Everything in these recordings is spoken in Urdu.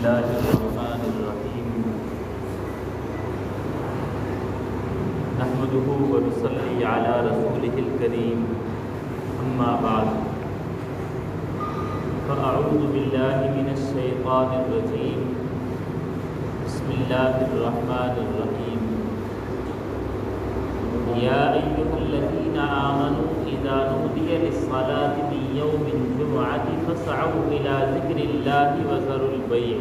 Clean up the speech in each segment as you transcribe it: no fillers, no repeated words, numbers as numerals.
الله الرحمن الرحيم نحمده ونصلي على رسوله الكريم أما بعد فأعوذ بالله من الشيطان الرجيم بسم الله الرحمن الرحيم يا أيها الذين آمنوا إذا نودي للصلاة من يوم الجمعة فاسعوا إلى ذكر الله وذروا البيع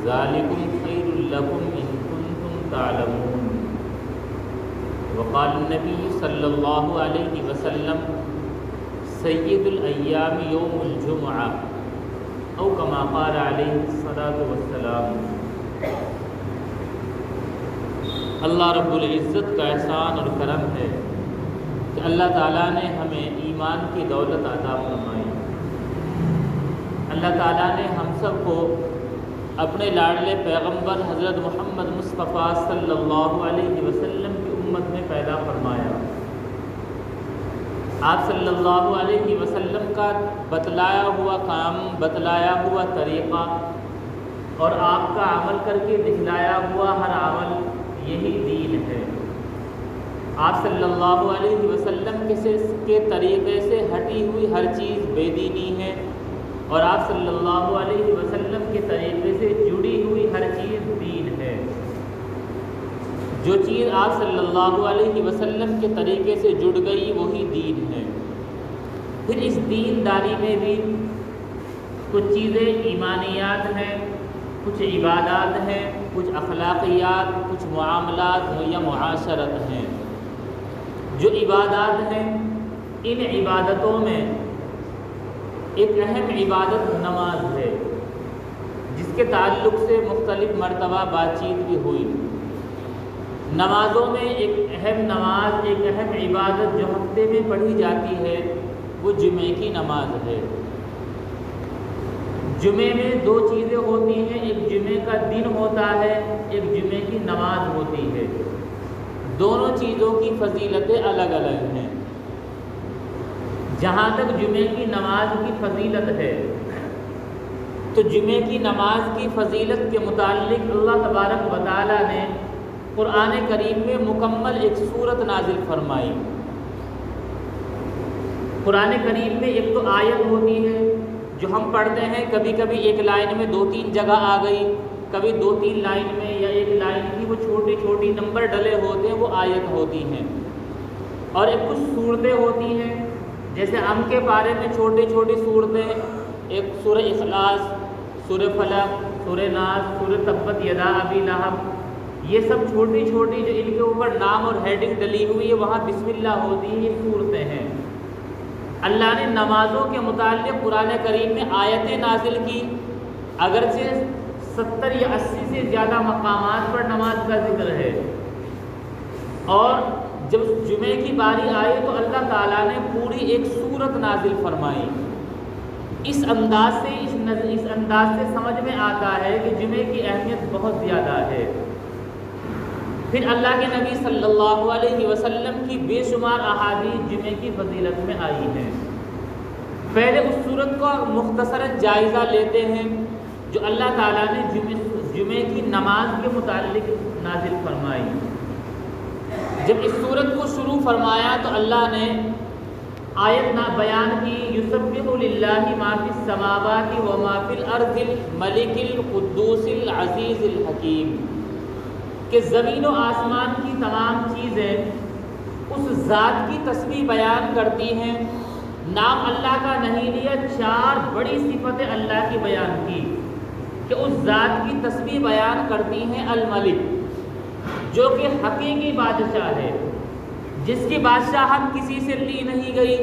ذلكم خير لكم إن كنتم تعلمون. وقال النبي صلى الله عليه وسلم سيد الأيام يوم الجمعة أو كما قال عليه الصلاة والسلام. اللہ رب العزت کا احسان اور کرم ہے کہ اللہ تعالیٰ نے ہمیں ایمان کی دولت عطا فرمائی. اللہ تعالیٰ نے ہم سب کو اپنے لاڈلے پیغمبر حضرت محمد مصطفیٰ صلی اللہ علیہ وسلم کی امت میں پیدا فرمایا. آپ صلی اللہ علیہ وسلم کا بتلایا ہوا کام، بتلایا ہوا طریقہ اور آپ کا عمل کر کے دکھلایا ہوا ہر عمل یہی دین ہے. آپ صلی اللہ علیہ وسلم کے طریقے سے ہٹی ہوئی ہر چیز بے دینی ہے اور آپ صلی اللہ علیہ وسلم کے طریقے سے جڑی ہوئی ہر چیز دین ہے. جو چیز آپ صلی اللہ علیہ وسلم کے طریقے سے جڑ گئی وہی دین ہے. پھر اس دین داری میں بھی کچھ چیزیں ایمانیات ہیں، کچھ عبادات ہیں، کچھ اخلاقیات، کچھ معاملات یا معاشرت ہیں. جو عبادات ہیں ان عبادتوں میں ایک اہم عبادت نماز ہے جس کے تعلق سے مختلف مرتبہ بات چیت بھی ہوئی. نمازوں میں ایک اہم نماز، ایک اہم عبادت جو ہفتے میں پڑھی جاتی ہے وہ جمعے کی نماز ہے. جمعے میں دو چیزیں ہوتی ہیں، ایک جمعے کا دن ہوتا ہے، ایک جمعے کی نماز ہوتی ہے. دونوں چیزوں کی فضیلتیں الگ الگ ہیں. جہاں تک جمعے کی نماز کی فضیلت ہے تو جمعے کی نماز کی فضیلت کے متعلق اللہ تبارک و تعالی نے قرآن کریم میں مکمل ایک سورت نازل فرمائی. قرآن کریم میں ایک تو آیت ہوتی ہے جو ہم پڑھتے ہیں، کبھی کبھی ایک لائن میں دو تین جگہ آ گئی، کبھی دو تین لائن میں یا ایک لائن کی وہ چھوٹی چھوٹی نمبر ڈلے ہوتے ہیں وہ آیت ہوتی ہیں. اور ایک کچھ صورتیں ہوتی ہیں جیسے ام کے پارے میں چھوٹی چھوٹی صورتیں، ایک سورہ اخلاص، سورہ فلق، سورہ ناس، سورہ تبت یدا ابی لہب، یہ سب چھوٹی چھوٹی جو ان کے اوپر نام اور ہیڈنگ ڈلی ہوئی ہے وہاں بسم اللہ ہوتی ہے، یہ صورتیں ہیں. اللہ نے نمازوں کے متعلق قرآن کریم میں آیتیں نازل کی، اگرچہ 70 یا 80 سے زیادہ مقامات پر نماز کا ذکر ہے. اور جب جمعے کی باری آئی تو اللہ تعالیٰ نے پوری ایک سورت نازل فرمائی. اس انداز سے سمجھ میں آتا ہے کہ جمعے کی اہمیت بہت زیادہ ہے. پھر اللہ کے نبی صلی اللہ علیہ وسلم کی بے شمار احادیث جمعے کی فضیلت میں آئی ہیں. پہلے اس صورت کا مختصراً جائزہ لیتے ہیں جو اللہ تعالیٰ نے جمعے کی نماز کے متعلق نازل فرمائی. جب اس صورت کو شروع فرمایا تو اللہ نے آیت بیان کی، یسبح للہ ما فی السماوات و ما فی الارض الملک القدوس العزیز الحکیم، کہ زمین و آسمان کی تمام چیزیں اس ذات کی تسبیح بیان کرتی ہیں. نام اللہ کا نہیں لیا، 4 بڑی صفتیں اللہ کی بیان کی کہ اس ذات کی تسبیح بیان کرتی ہیں. الملک جو کہ حقیقی بادشاہ ہے، جس کی بادشاہت کسی سے لی نہیں گئی،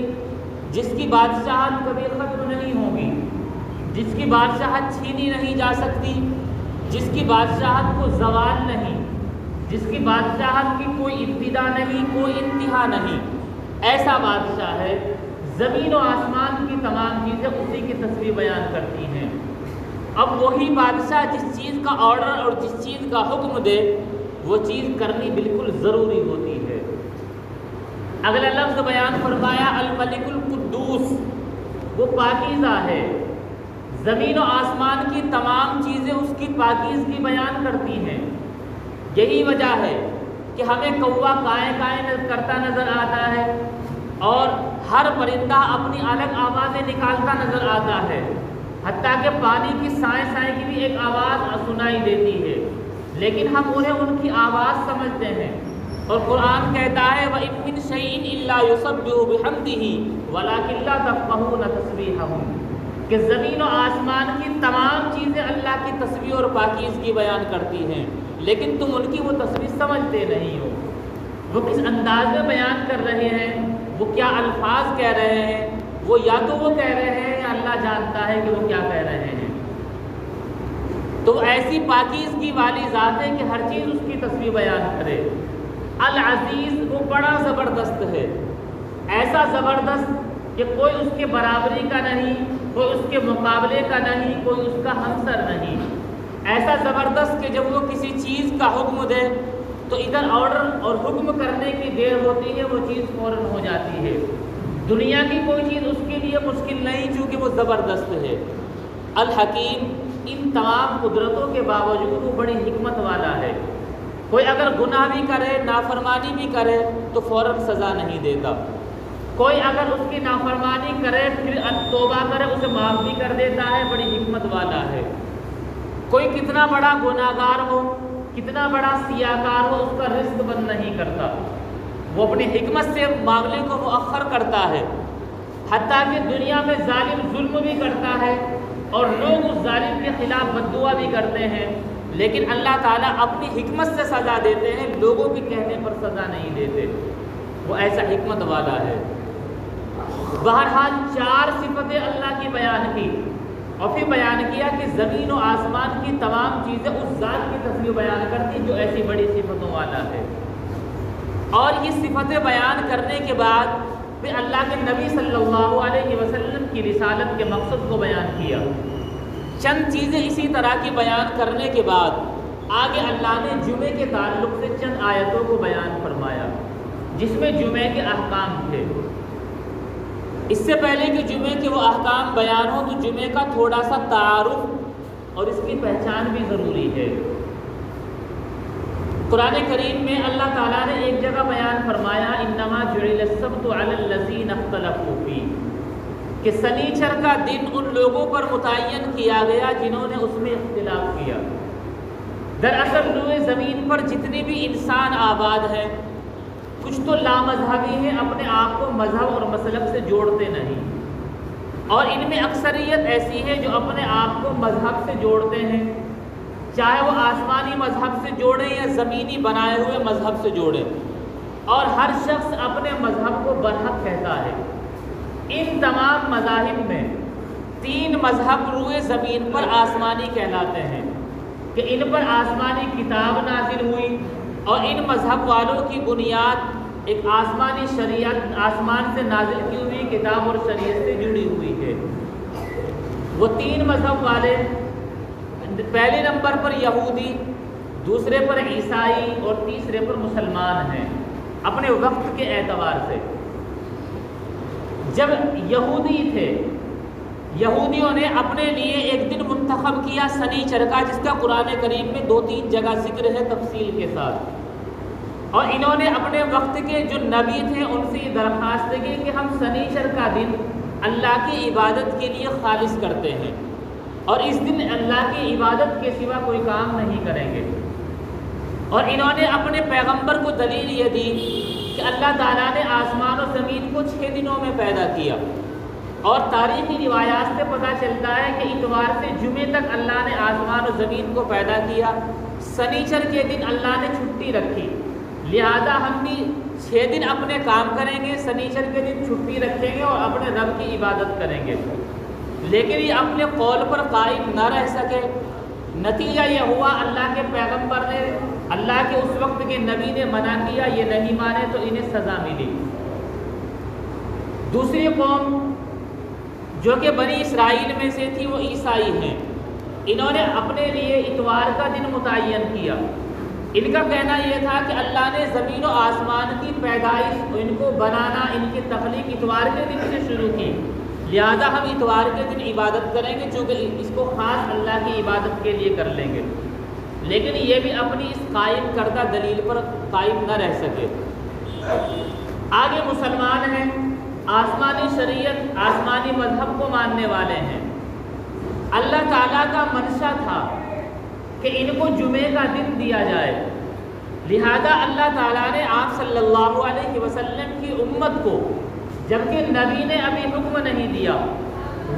جس کی بادشاہت کبھی ختم نہیں ہوگی، جس کی بادشاہت چھینی نہیں جا سکتی، جس کی بادشاہت کو زوال نہیں، جس کی بادشاہت کی کوئی ابتدا نہیں، کوئی انتہا نہیں، ایسا بادشاہ ہے. زمین و آسمان کی تمام چیزیں اسی کی تسبیح بیان کرتی ہیں. اب وہی بادشاہ جس چیز کا آرڈر اور جس چیز کا حکم دے وہ چیز کرنی بالکل ضروری ہوتی ہے. اگلا لفظ بیان فرمایا الملک القدوس، وہ پاکیزہ ہے، زمین و آسمان کی تمام چیزیں اس کی پاکیزگی بیان کرتی ہیں۔ یہی وجہ ہے کہ ہمیں کوا کائیں کائیں کرتا نظر آتا ہے اور ہر پرندہ اپنی الگ آوازیں نکالتا نظر آتا ہے، حتیٰ کہ پانی کی سائیں سائیں کی بھی ایک آواز سنائی دیتی ہے، لیکن ہم انہیں ان کی آواز سمجھتے ہیں۔ اور قرآن کہتا ہے وَإِن مِّن شَيْءٍ إِلَّا يُسَبِّحُ بِحَمْدِهِ وَلَٰكِن لَّا تَفْقَهُونَ تَسْبِيحَهُمْ، کہ زمین و آسمان کی تمام چیزیں اللہ کی تسبیح اور پاکیزگی بیان کرتی ہیں، لیکن تم ان کی وہ تسبیح سمجھتے نہیں ہو۔ وہ کس انداز میں بیان کر رہے ہیں، وہ کیا الفاظ کہہ رہے ہیں، وہ یا تو وہ کہہ رہے ہیں یا اللہ جانتا ہے کہ وہ کیا کہہ رہے ہیں۔ تو ایسی پاکیزگی والی ذات ہے کہ ہر چیز اس کی تسبیح بیان کرے۔ العزیز وہ بڑا زبردست ہے، ایسا زبردست کہ کوئی اس کے برابری کا نہیں، کوئی اس کے مقابلے کا نہیں، کوئی اس کا ہمسر نہیں۔ ایسا زبردست کہ جب وہ کسی چیز کا حکم دے تو ادھر آرڈر اور حکم کرنے کی دیر ہوتی ہے، وہ چیز فوراً ہو جاتی ہے۔ دنیا کی کوئی چیز اس کے لیے مشکل نہیں، چونکہ وہ زبردست ہے۔ الحکیم، ان تمام قدرتوں کے باوجود وہ بڑی حکمت والا ہے۔ کوئی اگر گناہ بھی کرے، نافرمانی بھی کرے تو فوراً سزا نہیں دیتا۔ کوئی اگر اس کی نافرمانی کرے پھر توبہ کرے اسے معاف بھی کر دیتا ہے، بڑی حکمت والا ہے۔ کوئی کتنا بڑا گناہگار ہو، کتنا بڑا سیاہکار ہو، اس کا رزق بند نہیں کرتا، وہ اپنی حکمت سے معاملے کو مؤخر کرتا ہے۔ حتیٰ کہ دنیا میں ظالم ظلم بھی کرتا ہے اور لوگ اس ظالم کے خلاف بددعا بھی کرتے ہیں، لیکن اللہ تعالیٰ اپنی حکمت سے سزا دیتے ہیں، لوگوں کے کہنے پر سزا نہیں دیتے۔ وہ ایسا حکمت والا ہے۔ بہرحال 4 صفتیں اللہ کی بیان کی اور پھر بیان کیا کہ زمین و آسمان کی تمام چیزیں اس ذات کی تسبیح بیان کرتی جو ایسی بڑی صفتوں والا ہے۔ اور یہ صفتیں بیان کرنے کے بعد پھر اللہ کے نبی صلی اللہ علیہ وسلم کی رسالت کے مقصد کو بیان کیا۔ چند چیزیں اسی طرح کی بیان کرنے کے بعد آگے اللہ نے جمعے کے تعلق سے چند آیتوں کو بیان فرمایا، جس میں جمعے کے احکام تھے۔ اس سے پہلے کہ جمعے کے وہ احکام بیان ہوں تو جمعے کا تھوڑا سا تعارف اور اس کی پہچان بھی ضروری ہے۔ قرآن کریم میں اللہ تعالیٰ نے ایک جگہ بیان فرمایا انما جعل السبت علی الذین اختلفوا فیہ، کہ سنیچر کا دن ان لوگوں پر متعین کیا گیا جنہوں نے اس میں اختلاف کیا۔ دراصل روئے زمین پر جتنے بھی انسان آباد ہیں، کچھ تو لامذہبی ہیں، اپنے آپ کو مذہب اور مسلک سے جوڑتے نہیں، اور ان میں اکثریت ایسی ہے جو اپنے آپ کو مذہب سے جوڑتے ہیں، چاہے وہ آسمانی مذہب سے جوڑیں یا زمینی بنائے ہوئے مذہب سے جوڑیں، اور ہر شخص اپنے مذہب کو برحق کہتا ہے۔ ان تمام مذاہب میں 3 مذہب روئے زمین پر آسمانی کہلاتے ہیں کہ ان پر آسمانی کتاب نازل ہوئی، اور ان مذہب والوں کی بنیاد ایک آسمانی شریعت، آسمان سے نازل کی ہوئی کتاب اور شریعت سے جڑی ہوئی ہے۔ وہ 3 مذہب والے پہلے نمبر پر یہودی، دوسرے پر عیسائی اور تیسرے پر مسلمان ہیں اپنے وقت کے اعتبار سے۔ جب یہودی تھے، یہودیوں نے اپنے لیے ایک دن منتخب کیا سنیچر کا، جس کا قرآن کریم میں 2-3 جگہ ذکر ہے تفصیل کے ساتھ، اور انہوں نے اپنے وقت کے جو نبی تھے ان سے یہ درخواست کی کہ ہم سنیچر کا دن اللہ کی عبادت کے لیے خالص کرتے ہیں، اور اس دن اللہ کی عبادت کے سوا کوئی کام نہیں کریں گے۔ اور انہوں نے اپنے پیغمبر کو دلیل یہ دی کہ اللہ تعالیٰ نے آسمان و زمین کو 6 دنوں میں پیدا کیا، اور تاریخی روایات سے پتہ چلتا ہے کہ اتوار سے جمعے تک اللہ نے آسمان و زمین کو پیدا کیا، سنیچر کے دن اللہ نے چھٹی رکھی، لہذا ہم بھی 6 دن اپنے کام کریں گے، سنیچر کے دن چھٹی رکھیں گے اور اپنے رب کی عبادت کریں گے۔ لیکن یہ اپنے قول پر قائم نہ رہ سکے، نتیجہ یہ ہوا اللہ کے پیغمبر نے، اللہ کے اس وقت کے نبی نے منع کیا، یہ نہیں مانے تو انہیں سزا ملی۔ دوسری قوم جو کہ بنی اسرائیل میں سے تھی وہ عیسائی ہیں، انہوں نے اپنے لیے اتوار کا دن متعین کیا۔ ان کا کہنا یہ تھا کہ اللہ نے زمین و آسمان کی پیدائش، ان کو بنانا، ان کی تخلیق اتوار کے دن سے شروع کی، لہذا ہم اتوار کے دن عبادت کریں گے چونکہ اس کو خاص اللہ کی عبادت کے لیے کر لیں گے، لیکن یہ بھی اپنی اس قائم کردہ دلیل پر قائم نہ رہ سکے۔ آگے مسلمان ہیں، آسمانی شریعت آسمانی مذہب کو ماننے والے ہیں، اللہ تعالیٰ کا منشا تھا کہ ان کو جمعے کا دن دیا جائے، لہذا اللہ تعالیٰ نے آپ صلی اللہ علیہ وسلم کی امت کو، جبکہ نبی نے ابھی حکم نہیں دیا،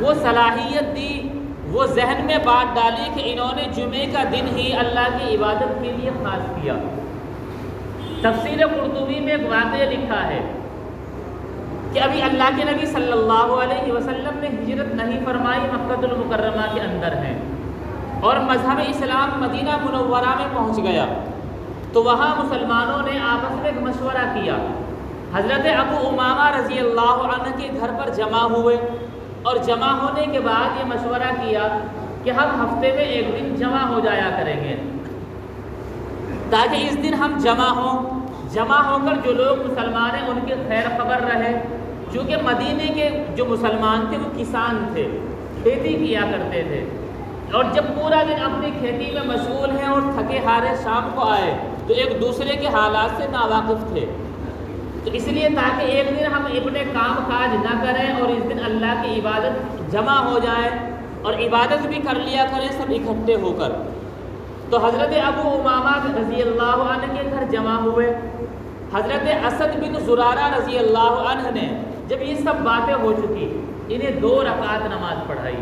وہ صلاحیت دی، وہ ذہن میں بات ڈالی کہ انہوں نے جمعے کا دن ہی اللہ کی عبادت کے لیے خاص کیا۔ تفسیر قرطبی میں ایک واقعہ لکھا ہے کہ ابھی اللہ کے نبی صلی اللہ علیہ وسلم نے ہجرت نہیں فرمائی، مکہ المکرمہ کے اندر ہیں، اور مذہب اسلام مدینہ منورہ میں پہنچ گیا، تو وہاں مسلمانوں نے آپس میں ایک مشورہ کیا۔ حضرت ابو امامہ رضی اللہ عنہ کے گھر پر جمع ہوئے، اور جمع ہونے کے بعد یہ مشورہ کیا کہ ہم ہفتے میں ایک دن جمع ہو جایا کریں گے، تاکہ اس دن ہم جمع ہو کر جو لوگ مسلمان ہیں ان کی خیر خبر رہے، چونکہ مدینے کے جو مسلمان تھے وہ کسان تھے، کھیتی کیا کرتے تھے، اور جب پورا دن اپنی کھیتی میں مشغول ہیں اور تھکے ہارے شام کو آئے تو ایک دوسرے کے حالات سے ناواقف تھے، تو اس لیے تاکہ ایک دن ہم اپنے کام کاج نہ کریں اور اس دن اللہ کی عبادت جمع ہو جائے اور عبادت بھی کر لیا کریں سب اکٹھے ہو کر۔ تو حضرت ابو امامہ رضی اللہ عنہ کے گھر جمع ہوئے۔ حضرت اسد بن زرارہ رضی اللہ عنہ نے جب یہ سب باتیں ہو چکی، انہیں 2 رکعت نماز پڑھائی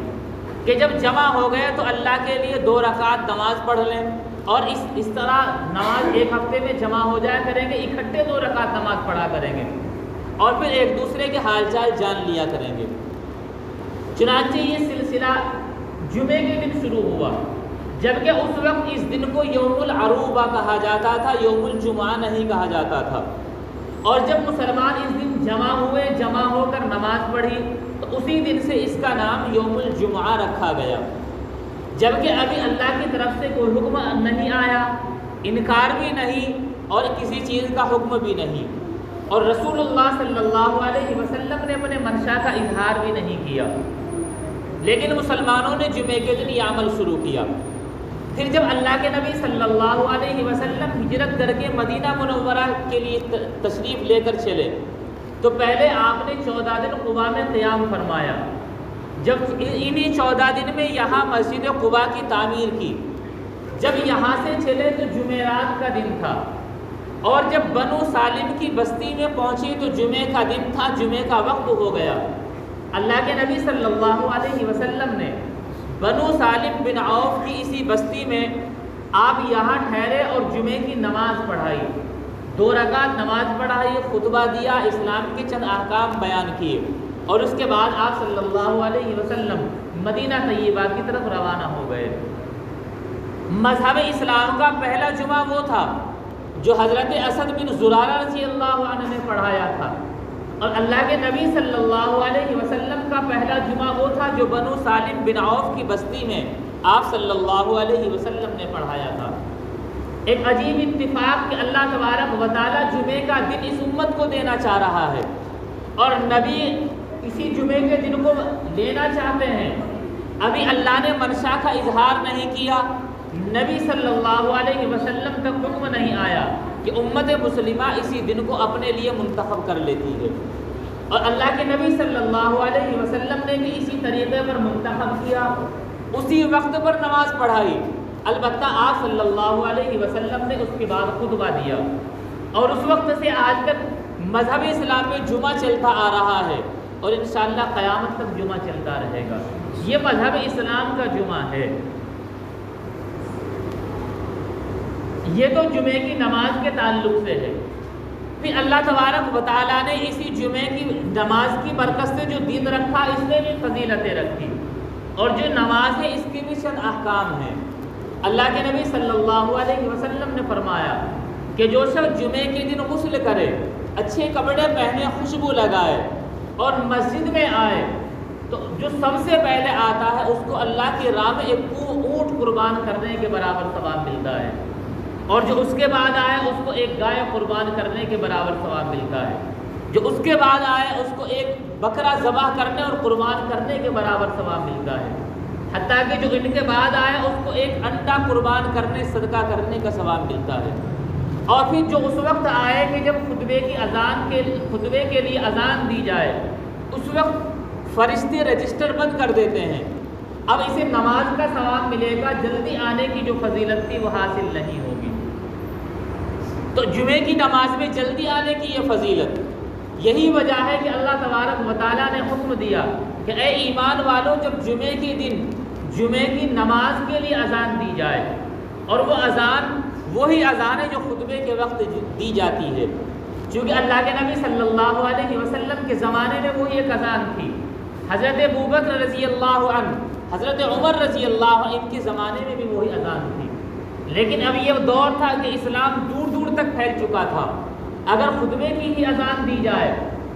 کہ جب جمع ہو گئے تو اللہ کے لیے 2 رکعت نماز پڑھ لیں، اور اس طرح نماز ایک ہفتے میں جمع ہو جایا کریں گے، اکٹھے 2 رکعت نماز پڑھا کریں گے، اور پھر ایک دوسرے کے حال چال جان لیا کریں گے۔ چنانچہ یہ سلسلہ جمعے کے دن شروع ہوا، جبکہ اس وقت اس دن کو یوم العروبہ کہا جاتا تھا، یوم الجمعہ نہیں کہا جاتا تھا، اور جب مسلمان اس دن جمع ہوئے، جمع ہو کر نماز پڑھی، تو اسی دن سے اس کا نام یوم الجمعہ رکھا گیا، جبکہ ابھی اللہ کی طرف سے کوئی حکم نہیں آیا، انکار بھی نہیں اور کسی چیز کا حکم بھی نہیں، اور رسول اللہ صلی اللہ علیہ وسلم نے اپنے منشا کا اظہار بھی نہیں کیا، لیکن مسلمانوں نے جمعے کے دن یہ عمل شروع کیا۔ پھر جب اللہ کے نبی صلی اللہ علیہ وسلم ہجرت کر کے مدینہ منورہ کے لیے تشریف لے کر چلے، تو پہلے آپ نے 14 دن قباء میں قیام فرمایا۔ جب انہی 14 دن میں یہاں مسجد قباء کی تعمیر کی، جب یہاں سے چلے تو جمعرات کا دن تھا، اور جب بنو سالم کی بستی میں پہنچے تو جمعے کا دن تھا، جمعے کا وقت ہو گیا۔ اللہ کے نبی صلی اللہ علیہ وسلم نے بنو سالم بن عوف کی اسی بستی میں آپ یہاں ٹھہرے اور جمعے کی نماز پڑھائی، 2 رکعت نماز پڑھائی، خطبہ دیا، اسلام کے چند احکام بیان کیے، اور اس کے بعد آپ صلی اللہ علیہ وسلم مدینہ طیبہ کی طرف روانہ ہو گئے۔ مذہب اسلام کا پہلا جمعہ وہ تھا جو حضرت اسد بن زرارہ رضی اللہ عنہ نے پڑھایا تھا، اور اللہ کے نبی صلی اللہ علیہ وسلم کا پہلا جمعہ وہ تھا جو بنو سالم بن عوف کی بستی میں آپ صلی اللہ علیہ وسلم نے پڑھایا تھا۔ ایک عجیب اتفاق کہ اللہ تبارک و تعالیٰ جمعے کا دن اس امت کو دینا چاہ رہا ہے، اور نبی اسی جمعے کے دن کو لینا چاہتے ہیں۔ ابھی اللہ نے منشا کا اظہار نہیں کیا، نبی صلی اللہ علیہ وسلم تک حکم نہیں آیا کہ امت مسلمہ اسی دن کو اپنے لیے منتخب کر لیتی ہے، اور اللہ کے نبی صلی اللہ علیہ وسلم نے بھی اسی طریقے پر منتخب کیا، اسی وقت پر نماز پڑھائی۔ البتہ آپ صلی اللہ علیہ وسلم نے اس کے بعد خطبہ دیا، اور اس وقت سے آج تک مذہب اسلام میں جمعہ چلتا آ رہا ہے، اور انشاءاللہ قیامت تک جمعہ چلتا رہے گا۔ یہ مذہب اسلام کا جمعہ ہے۔ یہ تو جمعے کی نماز کے تعلق سے ہے۔ پھر اللہ تبارک و تعالیٰ نے اسی جمعے کی نماز کی برکت سے جو دین رکھا، اس میں بھی فضیلتیں رکھی، اور جو نماز ہے اس کی بھی چند احکام ہیں۔ اللہ کے نبی صلی اللہ علیہ وسلم نے فرمایا کہ جو شخص جمعے کے دن غسل کرے، اچھے کپڑے پہنے، خوشبو لگائے اور مسجد میں آئے، تو جو سب سے پہلے آتا ہے اس کو اللہ کی راہ میں ایک اونٹ قربان کرنے کے برابر ثواب ملتا ہے، اور جو اس کے بعد آئے اس کو ایک گائے قربان کرنے کے برابر ثواب ملتا ہے۔ جو اس کے بعد آئے اس کو ایک بکرا ذبح کرنے اور قربان کرنے کے برابر ثواب ملتا ہے، حتیٰ کہ جو ان کے بعد آئے اس کو ایک انڈا قربان کرنے صدقہ کرنے کا ثواب ملتا ہے۔ اور پھر جو اس وقت آئے کہ جب خطبے کے لیے اذان دی جائے، اس وقت فرشتے رجسٹر بند کر دیتے ہیں، اب اسے نماز کا ثواب ملے گا، جلدی آنے کی جو فضیلت تھی وہ حاصل نہیں ہوگی۔ تو جمعے کی نماز میں جلدی آنے کی یہ فضیلت، یہی وجہ ہے کہ اللہ تبارک و تعالیٰ نے حکم دیا کہ اے ایمان والو، جب جمعے کے دن جمعے کی نماز کے لیے اذان دی جائے، اور وہ اذان وہی اذان ہے جو خطبے کے وقت دی جاتی ہے، چونکہ اللہ کے نبی صلی اللہ علیہ وسلم کے زمانے میں وہی ایک اذان تھی، حضرت ابوبکر رضی اللہ عنہ، حضرت عمر رضی اللہ عنہ، ان کے زمانے میں بھی وہی اذان تھی۔ لیکن اب یہ دور تھا کہ اسلام دور دور تک پھیل چکا تھا، اگر خطبے کی ہی اذان دی جائے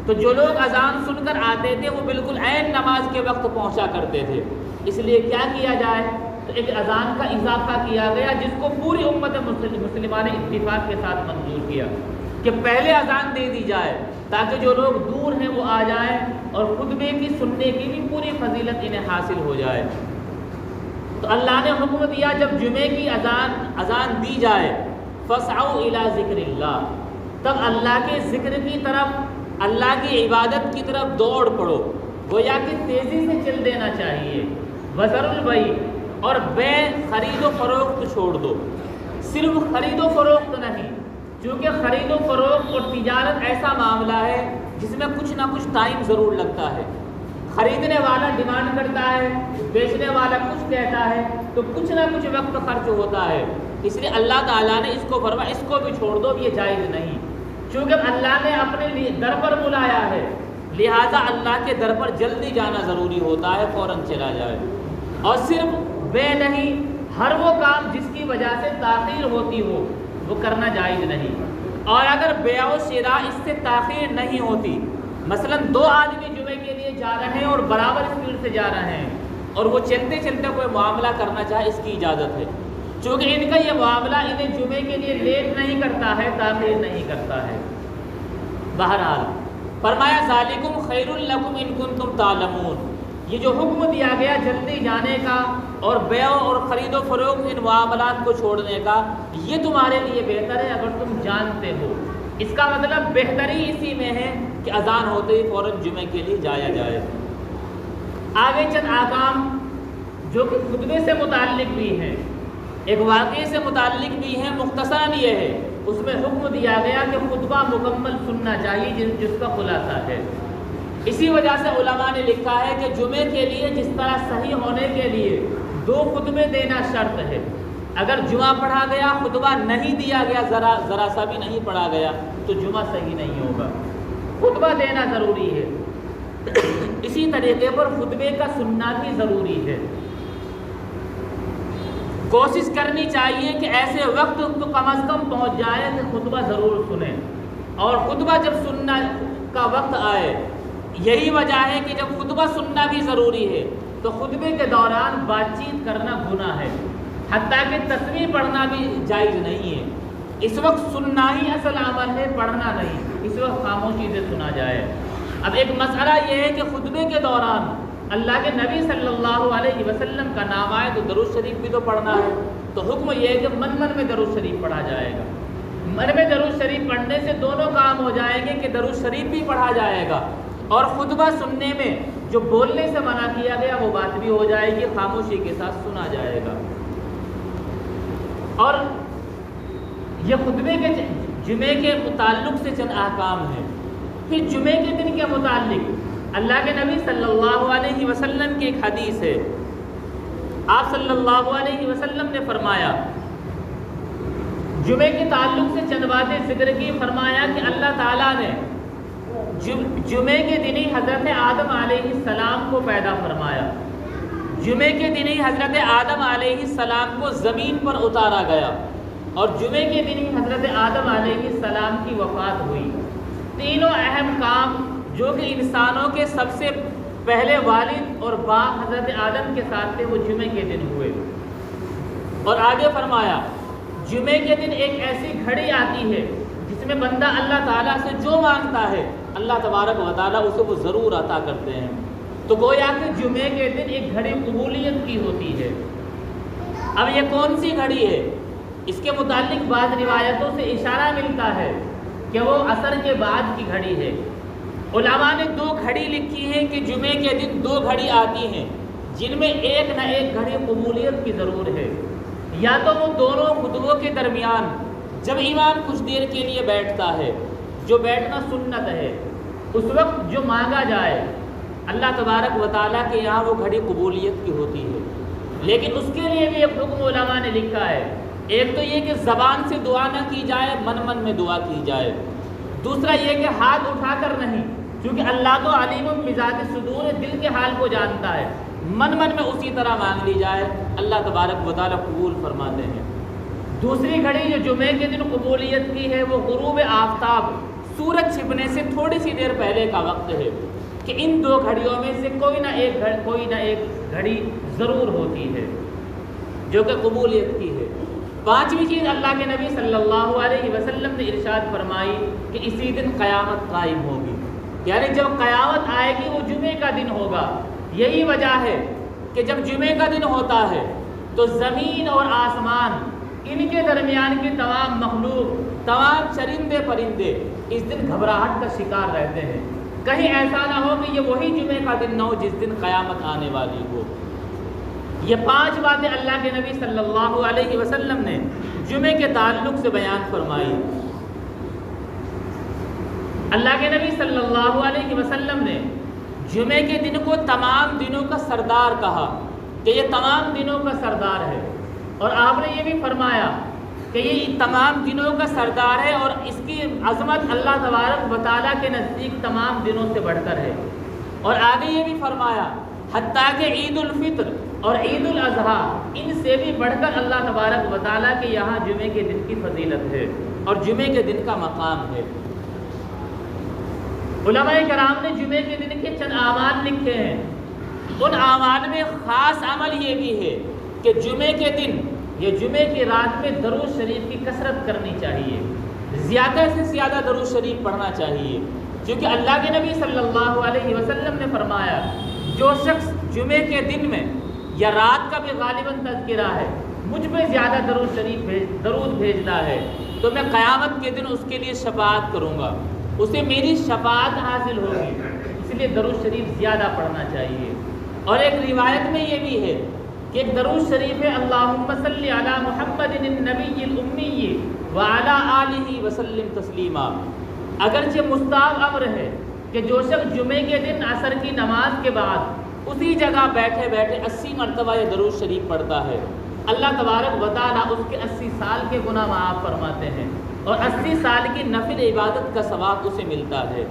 تو جو لوگ اذان سن کر آتے تھے وہ بالکل عین نماز کے وقت پہنچا کرتے تھے، اس لیے کیا کیا جائے، تو ایک اذان کا اضافہ کیا گیا جس کو پوری امت مسلمہ نے اتفاق کے ساتھ منظور کیا کہ پہلے اذان دے دی جائے تاکہ جو لوگ دور ہیں وہ آ جائیں اور خطبے کی سننے کی بھی پوری فضیلت انہیں حاصل ہو جائے۔ تو اللہ نے حکم دیا جب جمعے کی اذان دی جائے، فَاسْعَوْا إِلَىٰ ذِكْرِ اللَّهِ، تب اللہ کے ذکر کی طرف، اللہ کی عبادت کی طرف دوڑ پڑو، گویا کہ تیزی سے چل دینا چاہیے۔ وَذَرُوا الْبَيْعَ، اور بے خرید و فروخت چھوڑ دو، صرف خرید و فروخت نہیں، چونکہ خرید و فروخت اور تجارت ایسا معاملہ ہے جس میں کچھ نہ کچھ ٹائم ضرور لگتا ہے، خریدنے والا ڈیمانڈ کرتا ہے، بیچنے والا کچھ کہتا ہے، تو کچھ نہ کچھ وقت خرچ ہوتا ہے، اس لیے اللہ تعالیٰ نے اس کو فرمایا اس کو بھی چھوڑ دو، یہ جائز نہیں، چونکہ اللہ نے اپنے در پر بلایا ہے، لہذا اللہ کے در پر جلدی جانا ضروری ہوتا ہے، فوراً چلا جائے۔ اور صرف بے نہیں، ہر وہ کام جس کی وجہ سے تاخیر ہوتی ہو وہ کرنا جائز نہیں، اور اگر بیع و شراء اس سے تاخیر نہیں ہوتی، مثلا دو آدمی جمعے کے لیے جا رہے ہیں اور برابر اسپیڈ سے جا رہے ہیں اور وہ چلتے چلتے کوئی معاملہ کرنا چاہے، اس کی اجازت ہے، چونکہ ان کا یہ معاملہ انہیں جمعے کے لیے لیٹ نہیں کرتا ہے، تاخیر نہیں کرتا ہے۔ بہرحال فرمایا ذالکم خیر لکم ان کنتم تعلمون، یہ جو حکم دیا گیا جلدی جانے کا اور بیع اور خرید و فروخت ان معاملات کو چھوڑنے کا، یہ تمہارے لیے بہتر ہے اگر تم جانتے ہو۔ اس کا مطلب بہتری اسی میں ہے کہ اذان ہوتے ہی فوراً جمعے کے لیے جایا جائے۔ آگے چند احکام جو کہ خطبے سے متعلق بھی ہیں، ایک واقعے سے متعلق بھی ہیں، مختصراً یہ ہے، اس میں حکم دیا گیا کہ خطبہ مکمل سننا چاہیے جس کا خلاصہ ہے۔ اسی وجہ سے علماء نے لکھا ہے کہ جمعے کے لیے جس طرح صحیح ہونے کے لیے 2 خطبے دینا شرط ہے، اگر جمعہ پڑھا گیا خطبہ نہیں دیا گیا، ذرا سا بھی نہیں پڑھا گیا تو جمعہ صحیح نہیں ہوگا، خطبہ دینا ضروری ہے۔ اسی طریقے پر خطبے کا سننا بھی ضروری ہے، کوشش کرنی چاہیے کہ ایسے وقت تو کم از کم پہنچ جائے کہ خطبہ ضرور سنیں، اور خطبہ جب سننا کا وقت آئے، یہی وجہ ہے کہ جب خطبہ سننا بھی ضروری ہے تو خطبے کے دوران بات چیت کرنا گناہ ہے، حتیٰ کہ تسبیح پڑھنا بھی جائز نہیں ہے۔ اس وقت سننا ہی اصل عمل ہے، پڑھنا نہیں، اس وقت خاموشی سے سنا جائے۔ اب ایک مسئلہ یہ ہے کہ خطبے کے دوران اللہ کے نبی صلی اللہ علیہ وسلم کا نام آئے تو درود شریف بھی تو پڑھنا ہے، تو حکم یہ ہے کہ من میں درود شریف پڑھا جائے گا۔ من میں درود شریف پڑھنے سے دونوں کام ہو جائیں گے کہ درود شریف بھی پڑھا جائے گا اور خطبہ سننے میں جو بولنے سے منع کیا گیا وہ بات بھی ہو جائے گی، خاموشی کے ساتھ سنا جائے گا۔ اور یہ خطبے کے جمعے کے متعلق سے چند احکام ہیں۔ پھر جمعے کے دن کے متعلق اللہ کے نبی صلی اللہ علیہ وسلم کی ایک حدیث ہے، آپ صلی اللہ علیہ وسلم نے فرمایا، جمعے کے تعلق سے چند باتیں ذکر کی، فرمایا کہ اللہ تعالیٰ نے جمعے کے دن ہی حضرت آدم علیہ السلام کو پیدا فرمایا، جمعے کے دن ہی حضرت آدم علیہ السلام کو زمین پر اتارا گیا، اور جمعے کے دن ہی حضرت آدم علیہ السلام کی وفات ہوئی۔ تینوں اہم کام جو کہ انسانوں کے سب سے پہلے والد اور باپ حضرت آدم کے ساتھ تھے وہ جمعے کے دن ہوئے۔ اور آگے فرمایا جمعے کے دن ایک ایسی گھڑی آتی ہے جس میں بندہ اللہ تعالیٰ سے جو مانگتا ہے اللہ تبارک و تعالیٰ اسے وہ ضرور عطا کرتے ہیں۔ تو گویا کہ جمعے کے دن ایک گھڑی قبولیت کی ہوتی ہے۔ اب یہ کون سی گھڑی ہے؟ اس کے متعلق بعض روایتوں سے اشارہ ملتا ہے کہ وہ عصر کے بعد کی گھڑی ہے۔ علماء نے 2 گھڑی لکھی ہیں کہ جمعے کے دن 2 گھڑی آتی ہیں جن میں ایک نہ ایک گھڑی قبولیت کی ضرور ہے۔ یا تو وہ دونوں خطبوں کے درمیان جب امام کچھ دیر کے لیے بیٹھتا ہے، جو بیٹھنا سنت ہے، اس وقت جو مانگا جائے اللہ تبارک و تعالیٰ کے یہاں وہ گھڑی قبولیت کی ہوتی ہے۔ لیکن اس کے لیے بھی ایک حکم علماء نے لکھا ہے۔ ایک تو یہ کہ زبان سے دعا نہ کی جائے، من میں دعا کی جائے۔ دوسرا یہ کہ ہاتھ اٹھا کر نہیں، کیونکہ اللہ تو علیم بذات الصدور، دل کے حال کو جانتا ہے۔ من میں اسی طرح مانگ لی جائے، اللہ تبارک و تعالیٰ قبول فرماتے ہیں۔ دوسری گھڑی جو جمعے کے دن قبولیت کی ہے وہ غروب آفتاب، سورج چھپنے سے تھوڑی سی دیر پہلے کا وقت ہے، کہ ان 2 گھڑیوں میں سے کوئی نہ ایک گھڑی ضرور ہوتی ہے جو کہ قبولیت کی ہے۔ 5ویں چیز اللہ کے نبی صلی اللہ علیہ وسلم نے ارشاد فرمائی کہ اسی دن قیامت قائم ہوگی، یعنی جب قیامت آئے گی وہ جمعے کا دن ہوگا۔ یہی وجہ ہے کہ جب جمعے کا دن ہوتا ہے تو زمین اور آسمان، ان کے درمیان کی تمام مخلوق، تمام چرندے پرندے اس دن گھبراہٹ کا شکار رہتے ہیں، کہیں ایسا نہ ہو کہ یہ وہی جمعے کا دن نہ ہو جس دن قیامت آنے والی ہو۔ یہ 5 باتیں اللہ کے نبی صلی اللہ علیہ وسلم نے جمعے کے تعلق سے بیان فرمائی۔ اللہ کے نبی صلی اللہ علیہ وسلم نے جمعے کے دن کو تمام دنوں کا سردار کہا کہ یہ تمام دنوں کا سردار ہے، اور آپ نے یہ بھی فرمایا کہ یہ تمام دنوں کا سردار ہے اور اس کی عظمت اللہ تبارک و تعالیٰ کے نزدیک تمام دنوں سے بڑھ کر ہے۔ اور آگے یہ بھی فرمایا حتیٰ کہ عید الفطر اور عید الاضحیٰ ان سے بھی بڑھ کر اللہ تبارک و تعالیٰ کے یہاں جمعے کے دن کی فضیلت ہے اور جمعے کے دن کا مقام ہے۔ علماء کرام نے جمعے کے دن کے چند اعمال لکھے ہیں۔ ان اعمال میں خاص عمل یہ بھی ہے کہ جمعے کے دن یا جمعے کی رات میں درود شریف کی کثرت کرنی چاہیے، زیادہ سے زیادہ درود شریف پڑھنا چاہیے، کیونکہ اللہ کے نبی صلی اللہ علیہ وسلم نے فرمایا جو شخص جمعے کے دن میں یا رات کا بھی غالباً تذکرہ ہے مجھ پہ زیادہ درود بھیجتا ہے تو میں قیامت کے دن اس کے لیے شفاعت کروں گا، اسے میری شفاعت حاصل ہوگی۔ اس لیے درود شریف زیادہ پڑھنا چاہیے۔ اور ایک روایت میں یہ بھی ہے کہ ایک درود شریف ہے اللہم صلی علی محمد النبی الامی وعلی آلہ وسلم تسلیما۔ اگرچہ مستحب امر ہے کہ جو شخص جمعے کے دن عصر کی نماز کے بعد اسی جگہ بیٹھے بیٹھے 80 مرتبہ یہ درود شریف پڑھتا ہے، اللہ تبارک و تعالیٰ اس کے 80 سال کے گناہ معاف فرماتے ہیں اور 80 سال کی نفل عبادت کا ثواب اسے ملتا ہے۔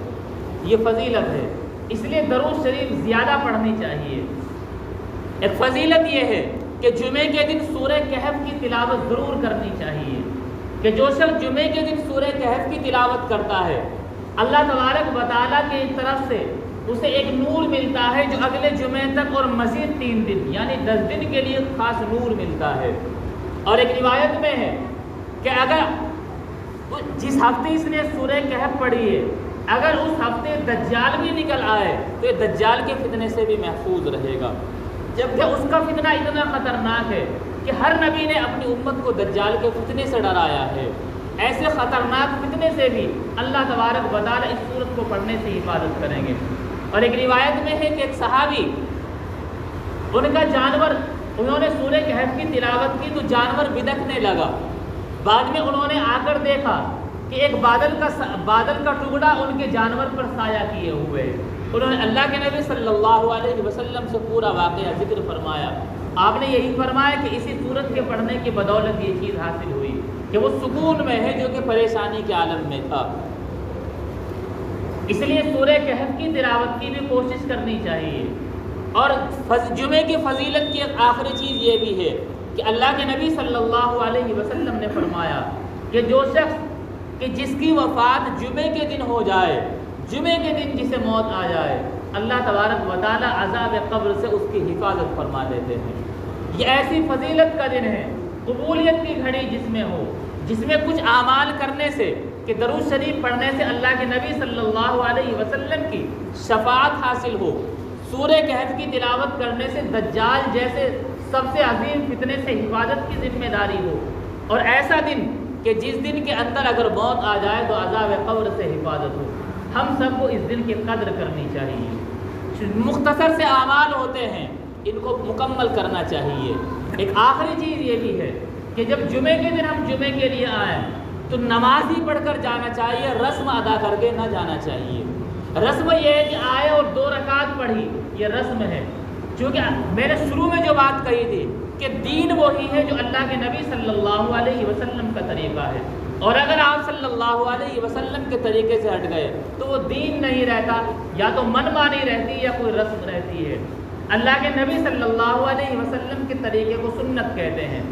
یہ فضیلت ہے، اس لیے درود شریف زیادہ پڑھنی چاہیے۔ ایک فضیلت یہ ہے کہ جمعے کے دن سورہ کہف کی تلاوت ضرور کرنی چاہیے، کہ جو شخص جمعے کے دن سورہ کہف کی تلاوت کرتا ہے اللہ تبارک و تعالیٰ کی طرف سے اسے ایک نور ملتا ہے جو اگلے جمعے تک اور مزید 3 دن یعنی 10 دن کے لیے خاص نور ملتا ہے۔ اور ایک روایت میں ہے کہ اگر جس ہفتے اس نے سورہ کہف پڑھی ہے اگر اس ہفتے دجال بھی نکل آئے تو یہ دجال کے فتنے سے بھی محفوظ رہے گا، جبکہ اس کا فتنہ اتنا خطرناک ہے کہ ہر نبی نے اپنی امت کو دجال کے فتنے سے ڈرایا ہے۔ ایسے خطرناک فتنے سے بھی اللہ تبارک و تعالیٰ اس سورت کو پڑھنے سے حفاظت کریں گے۔ اور ایک روایت میں ہے کہ ایک صحابی ان کا جانور، انہوں نے سورہ کہف کی تلاوت کی تو جانور بدکنے لگا، بعد میں انہوں نے آ کر دیکھا کہ ایک بادل کا ٹکڑا ان کے جانور پر سایہ کیے ہوئے۔ انہوں نے اللہ کے نبی صلی اللہ علیہ وسلم سے پورا واقعہ ذکر فرمایا۔ آپ نے یہی فرمایا کہ اسی سورت کے پڑھنے کی بدولت یہ چیز حاصل ہوئی کہ وہ سکون میں ہے جو کہ پریشانی کے عالم میں تھا۔ اس لیے سورہ کہف کی تلاوت کی بھی کوشش کرنی چاہیے۔ اور جمعے کی فضیلت کی ایک آخری چیز یہ بھی ہے کہ اللہ کے نبی صلی اللہ علیہ وسلم نے فرمایا کہ جو شخص کہ جس کی وفات جمعے کے دن ہو جائے، جمعے کے دن جسے موت آ جائے، اللہ تبارک و تعالیٰ عذاب قبر سے اس کی حفاظت فرما دیتے ہیں۔ یہ ایسی فضیلت کا دن ہے، قبولیت کی گھڑی جس میں ہو، جس میں کچھ اعمال کرنے سے کہ درود شریف پڑھنے سے اللہ کے نبی صلی اللہ علیہ وسلم کی شفاعت حاصل ہو، سورہ کہف کی تلاوت کرنے سے دجال جیسے سب سے عظیم فتنے سے حفاظت کی ذمہ داری ہو، اور ایسا دن کہ جس دن کے اندر اگر موت آ جائے تو عذاب قبر سے حفاظت ہو۔ ہم سب کو اس دن کی قدر کرنی چاہیے۔ مختصر سے اعمال ہوتے ہیں، ان کو مکمل کرنا چاہیے۔ ایک آخری چیز یہ بھی ہے کہ جب جمعے کے دن ہم جمعے کے لیے آئیں تو نماز ہی پڑھ کر جانا چاہیے، رسم ادا کر کے نہ جانا چاہیے۔ رسم یہ ہے کہ آئے اور 2 رکعت پڑھی، یہ رسم ہے۔ چونکہ میں نے شروع میں جو بات کہی تھی کہ دین وہی ہے جو اللہ کے نبی صلی اللہ علیہ وسلم کا طریقہ ہے، اور اگر آپ صلی اللہ علیہ وسلم کے طریقے سے ہٹ گئے تو وہ دین نہیں رہتا، یا تو من مانی رہتی یا کوئی رسم رہتی ہے۔ اللہ کے نبی صلی اللہ علیہ وسلم کے طریقے کو سنت کہتے ہیں۔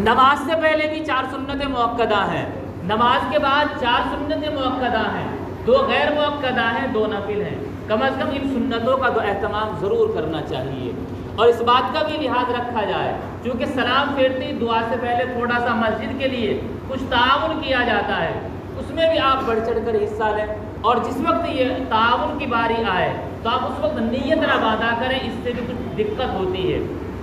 نماز سے پہلے بھی 4 سنتیں مؤکدہ ہیں، نماز کے بعد 4 سنتیں مؤکدہ ہیں، 2 غیر مؤکدہ ہیں، 2 نفل ہیں۔ کم از کم ان سنتوں کا تو اہتمام ضرور کرنا چاہیے، اور اس بات کا بھی لحاظ رکھا جائے کیونکہ سلام پھیرتی دعا سے پہلے تھوڑا سا مسجد کے لیے کچھ تعاون کیا جاتا ہے، اس میں بھی آپ بڑھ چڑھ کر حصہ لیں، اور جس وقت یہ تعاون کی باری آئے تو آپ اس وقت نیت نہ ادا کریں، اس سے بھی کچھ دقت ہوتی ہے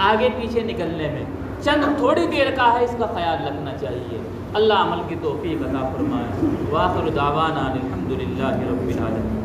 آگے پیچھے نکلنے میں۔ چند تھوڑی دیر کا ہے، اس کا خیال رکھنا چاہیے۔ اللہ عمل کی توفیق عطا فرمائے۔ وآخر دعوانا الحمدللہ رب العالمین۔